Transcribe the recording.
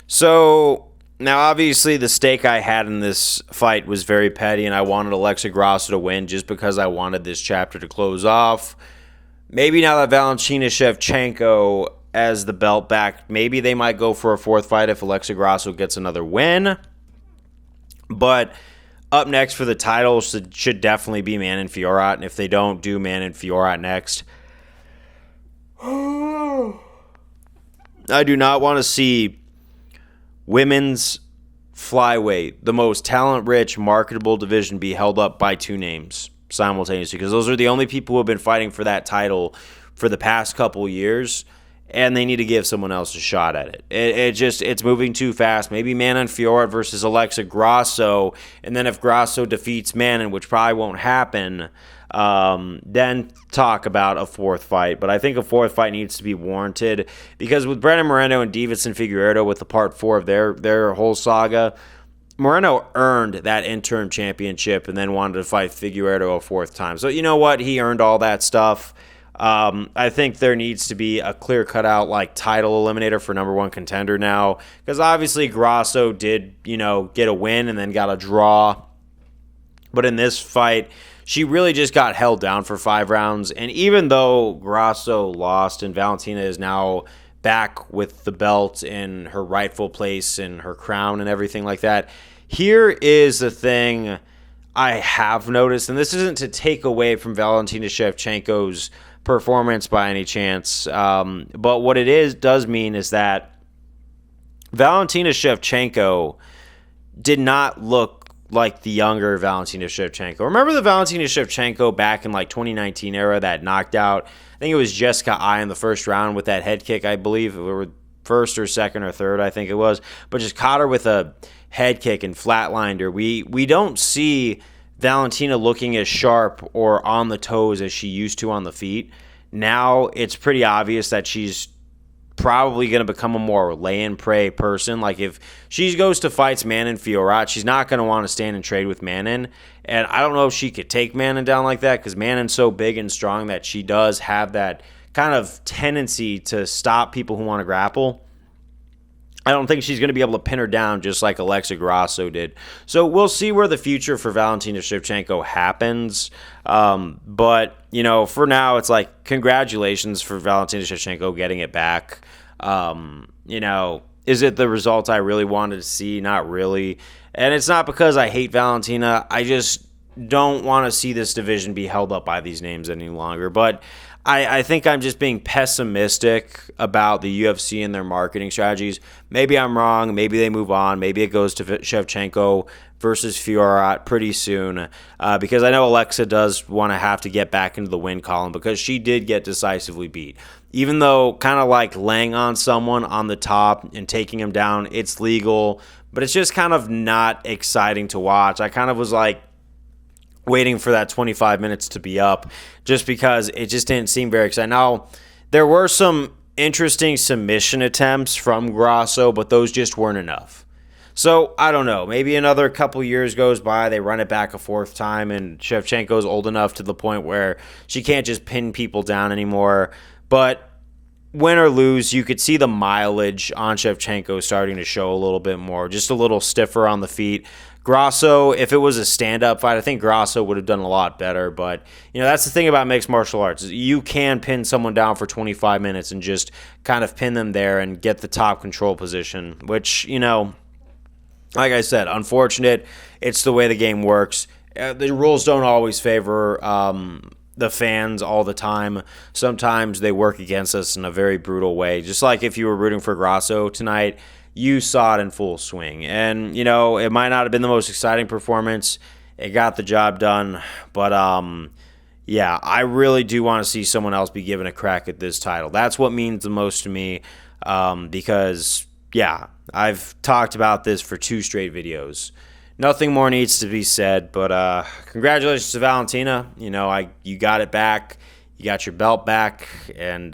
So now, obviously, the stake I had in this fight was very petty, and I wanted Alexa Grasso to win just because I wanted this chapter to close off. Maybe now that Valentina Shevchenko has the belt back, maybe they might go for a fourth fight if Alexa Grasso gets another win. But up next for the title should definitely be Manon Fiorot, and if they don't do Manon Fiorot next, I do not want to see women's flyweight, the most talent-rich, marketable division, be held up by two names simultaneously, because those are the only people who have been fighting for that title for the past couple years, and they need to give someone else a shot at it. It's moving too fast. Maybe Manon Fiorot versus Alexa Grasso, and then if Grasso defeats Manon, which probably won't happen, then talk about a fourth fight. But I think a fourth fight needs to be warranted because with Brandon Moreno and Deiveson Figueiredo with the part 4 of their whole saga, Moreno earned that interim championship and then wanted to fight Figueiredo a fourth time. So you know what? He earned all that stuff. I think there needs to be a clear cutout like title eliminator for number one contender now, because obviously Grasso did, get a win and then got a draw. But in this fight, she really just got held down for 5 rounds. And even though Grasso lost and Valentina is now back with the belt in her rightful place and her crown and everything like that, here is the thing I have noticed, and this isn't to take away from Valentina Shevchenko's performance by any chance, but what does mean is that Valentina Shevchenko did not look like the younger Valentina Shevchenko. Remember the Valentina Shevchenko back in 2019 era that knocked out, I think it was Jessica I in the first round with that head kick, I believe, or first or second or third, I think it was, but just caught her with a head kick and flatlined her. We don't see Valentina looking as sharp or on the toes as she used to on the feet. Now it's pretty obvious that she's probably going to become a more lay-and-pray person. Like if she goes to fights Manon Fiorot, she's not going to want to stand and trade with Manon. And I don't know if she could take Manon down like that because Manon's so big and strong that she does have that kind of tendency to stop people who want to grapple. I don't think she's going to be able to pin her down just like Alexa Grasso did. So we'll see where the future for Valentina Shevchenko happens. But, for now, it's like, congratulations for Valentina Shevchenko getting it back. Is it the result I really wanted to see? Not really. And it's not because I hate Valentina. I just don't want to see this division be held up by these names any longer. But I think I'm just being pessimistic about the UFC and their marketing strategies. Maybe I'm wrong. Maybe they move on. Maybe it goes to Shevchenko versus Fiorot pretty soon because I know Alexa does want to have to get back into the win column because she did get decisively beat. Even though kind of like laying on someone on the top and taking him down, it's legal, but it's just kind of not exciting to watch. I kind of was like, waiting for that 25 minutes to be up just because it just didn't seem very exciting. Now, there were some interesting submission attempts from Grasso, but those just weren't enough. So, I don't know. Maybe another couple years goes by, they run it back a fourth time, and Shevchenko's old enough to the point where she can't just pin people down anymore. But win or lose, you could see the mileage on Shevchenko starting to show a little bit more, just a little stiffer on the feet. Grasso, if it was a stand-up fight, I think Grasso would have done a lot better. But, that's the thing about mixed martial arts. You can pin someone down for 25 minutes and just kind of pin them there and get the top control position, which, like I said, unfortunate. It's the way the game works. The rules don't always favor the fans all the time. Sometimes they work against us in a very brutal way. Just like if you were rooting for Grasso tonight, you saw it in full swing. And, it might not have been the most exciting performance. It got the job done. But, I really do want to see someone else be given a crack at this title. That's what means the most to me because, I've talked about this for 2 straight videos. Nothing more needs to be said, but congratulations to Valentina. You got it back. You got your belt back, and,